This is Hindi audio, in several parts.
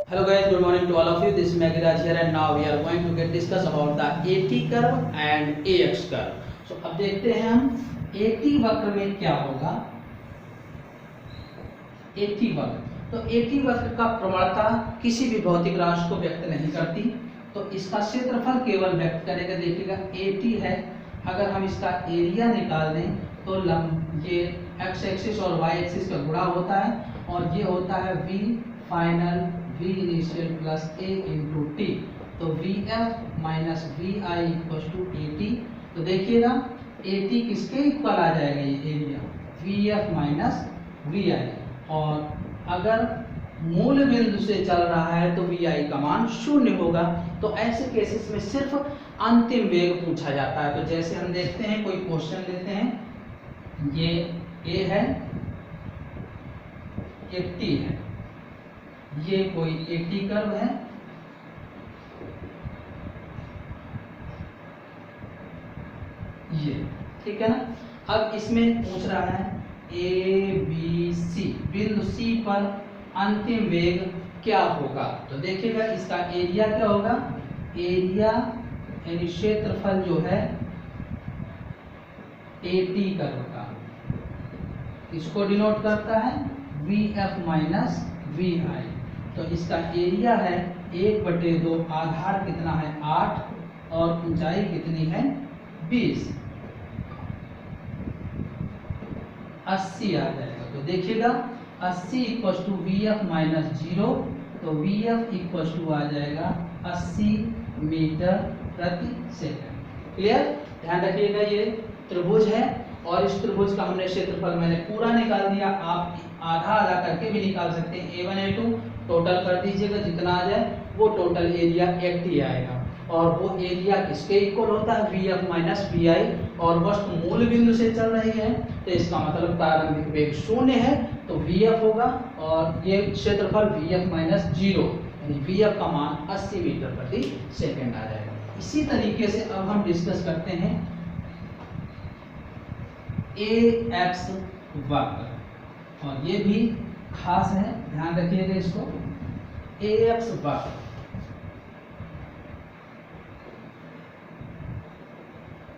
Hello guys, good morning to all of you. This is Megiraj here and now we are going to get discuss about the AT curve and AX curve. So अब देखते हैं हम AT वक्र में क्या होगा। AT वक्र, तो AT वक्र का प्रवणता किसी भी भौतिक राशि को व्यक्त नहीं करती, तो इसका क्षेत्रफल केवल व्यक्त करेगा। देखिएगा AT है, अगर हम इसका एरिया निकाल दें तो ये x एक्सिस और y एक्सिस का गुणा होता है और ये होता है v final v initial plus a into t, तो vf minus vi equal to AT। तो देखिएगा AT किसके इक्वल आ जाएगा, ये एरिया vf माइनस vi, और अगर मूल बिंदु से चल रहा है तो vi का मान 0 होगा। तो ऐसे केसेस में सिर्फ अंतिम वेग पूछा जाता है। तो जैसे हम देखते हैं, कोई क्वेश्चन लेते हैं, ये a है, एक t है, ये कोई AT कर्व है, ये ठीक है ना। अब इसमें पूछ रहा है A B C, बिंदु C पर अंतिम वेग क्या होगा। तो देखिएगा इसका एरिया क्या होगा, एरिया यानी क्षेत्रफल जो है AT कर्व का, इसको डिनोट करता है VF माइनस VI। तो इसका एरिया है 1/2, आधार कितना है 8 और ऊंचाई कितनी है 20, 80 आ जाएगा। तो देखिएगा 80 इक्वल टू VF माइनस 0, तो VF इक्वल टू आ जाएगा 80 मीटर प्रति सेकंड। क्लियर, ध्यान रखिएगा ये त्रिभुज है और इस त्रिभुज का हमने क्षेत्रफल मैंने पूरा निकाल दिया। आप आधा आधा करके भी निकाल सकते हैं, A1 A2 टोटल कर दीजिएगा, जितना आ जाए वो टोटल एरिया AT आएगा। और वो एरिया किसके इक्वल होता है, VF माइनस VI, और वस्तु मूल बिंदु से चल रही है तो इसका मतलब प्रारंभिक वेग 0 है, तो VF होगा और ये क्षेत्रफल VF माइनस 0 यानी VF का मान 80 मीटर प्रति सेकंड आ जाएगा। इसी तरीके से अब हम डिस्कस करते हैं AX वक्र, और ये भी खास है, ध्यान रखिएगा इसको। AX वक्र,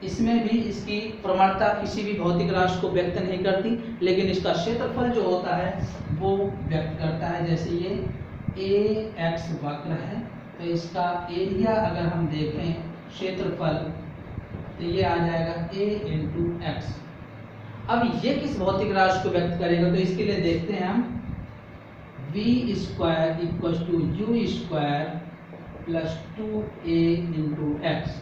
इसमें भी इसकी प्रवणता किसी भी भौतिक राशि को व्यक्त नहीं करती, लेकिन इसका क्षेत्रफल जो होता है वो व्यक्त करता है। जैसे ये AX वक्र है, तो इसका एरिया अगर हम देखें क्षेत्रफल, तो ये आ जाएगा A इंटू एक्स। अब ये किस भौतिक राशि को व्यक्त करेगा, तो इसके लिए देखते हैं हम v square equal to u square plus 2a into x.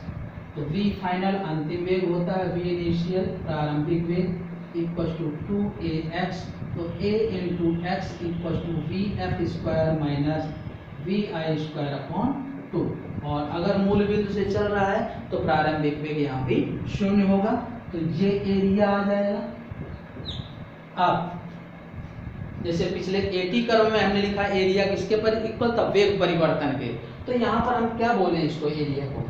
तो v फाइनल अंतिम वेग होता है, v इनिशियल प्रारंभिक वेग इक्वल टू 2ax, तो a into x equal to vf square minus vi square upon 2। और अगर मूल बिंदु से चल रहा है तो प्रारंभिक वेग यहाँ भी 0 होगा, तो ये एरिया आ जाएगा। अब जैसे पिछले AT कर्व में हमने लिखा एरिया किसके पर इक्वल था, वेग परिवर्तन के, तो यहाँ पर हम क्या बोले इसको, एरिया को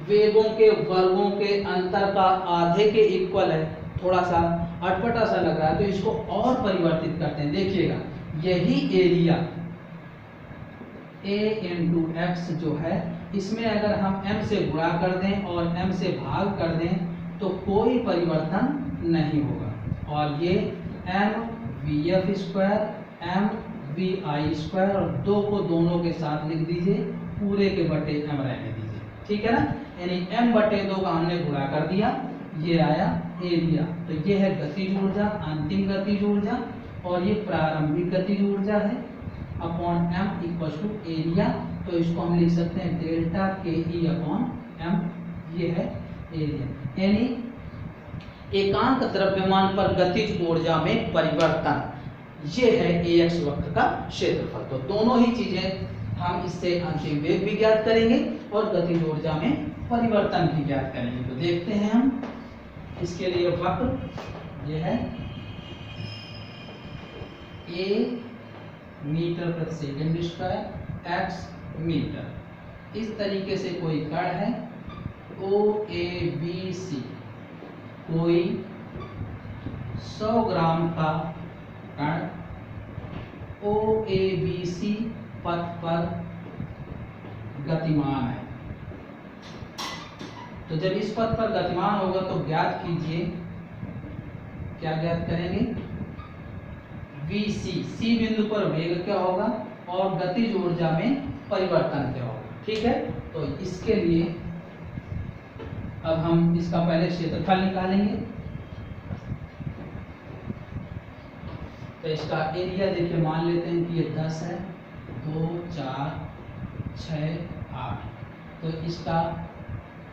वेगों के वर्गों के अंतर का आधे के इक्वल है। थोड़ा सा अटपटा सा लग रहा है, तो इसको और परिवर्तित करते हैं। देखिएगा यही एरिया A इंटू एक्स जो है, इसमें अगर हम m से गुणा कर दें और m से भाग कर दें तो कोई परिवर्तन नहीं होगा, और ये m VF square m VI square, और 2 को दोनों के साथ लिख दीजिए, पूरे के बटे m रहने दीजिए, ठीक है ना। यानी m/2 का हमने गुणा कर दिया, ये आया एरिया। तो ये है गतिज ऊर्जा, अंतिम गतिज ऊर्जा, और ये प्रारंभिक गतिज ऊर्जा है upon m equal to area. तो इसको हम लिख सकते हैं डेल्टा KE अपॉन m, ये है एरिया। यानी एकांक द्रव्यमान पर गतिज ऊर्जा में परिवर्तन, ये है AX वक्र का क्षेत्रफल। तो दोनों ही चीजें हम इससे अंतिम वेग भी ज्ञात करेंगे और गतिज ऊर्जा में परिवर्तन भी ज्ञात करेंगे। तो देखते हैं हम इसके लिए वक्र, ये है A मीटर प्रति सेकंड स्क्वायर, x मीटर। इस तरीके से कोई कण है OABC, कोई 100 ग्राम का कण OABC पथ पर गतिमान है। तो जब इस पथ पर गतिमान होगा तो ज्ञात कीजिए, क्या ज्ञात करेंगे, vc, सी बिंदु पर वेग क्या होगा और गतिज ऊर्जा में परिवर्तन क्या होगा। ठीक है, तो इसके लिए अब हम इसका पहले क्षेत्रफल निकालेंगे। तो इसका एरिया देखिए, मान लेते हैं कि ये 10 है, 2 4 6 8, तो इसका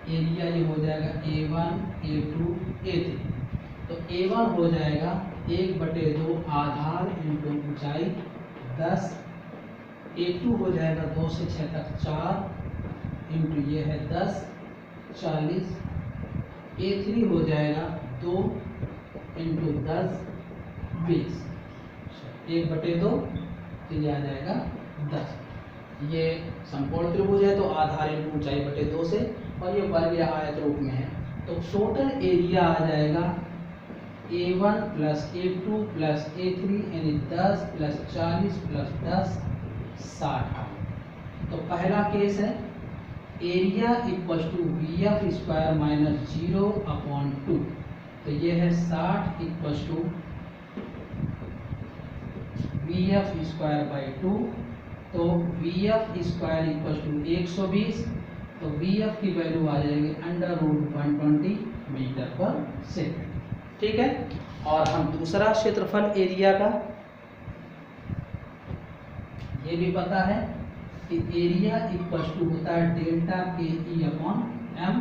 एरिया ये हो जाएगा A1 A2 A3। तो A1 हो जाएगा 1/2 आधार इंटू ऊंचाई 10, A2 हो जाएगा 2 से 6 तक 4 इंटू ये है 10 40, A3 हो जाएगा 2 इंटू 10 20, 1/2, तो ये आ जाएगा 10। ये समकोण त्रिभुज है तो आधार इंटू ऊंचाई बटे 2 से, और ये वर्ग या आयत रूप में है। तो टोटल एरिया आ जाएगा A1 plus A2 plus A3 यानी 10 प्लस 40 प्लस 10 60। तो पहला केस है area equal to VF square minus 0/2, तो ये है 60 equal to VF square by 2, तो VF स्क्वायर इक्वल टू 120, तो VF की वैल्यू आ जाएगी √120 मीटर पर सेकंड। ठीक है, और हम दूसरा क्षेत्रफल एरिया का ये भी पता है कि एरिया इक्वल टू होता है डेल्टा KE/M।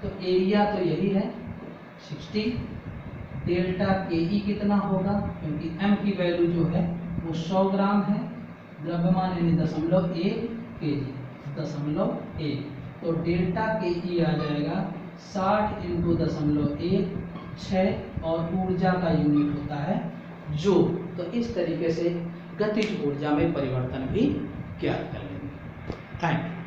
तो एरिया तो यही है 60, डेल्टा KE कितना होगा, क्योंकि M की वैल्यू जो है वो 100 ग्राम है, द्रव्यमान यानी 0.1 kg, 0.1, तो डेल्टा KE आ जाएगा 60 इंटू 0.1 6, और ऊर्जा का यूनिट होता है जूल। तो इस तरीके से गतिज ऊर्जा में परिवर्तन भी ज्ञात कर लेंगे। Thank you.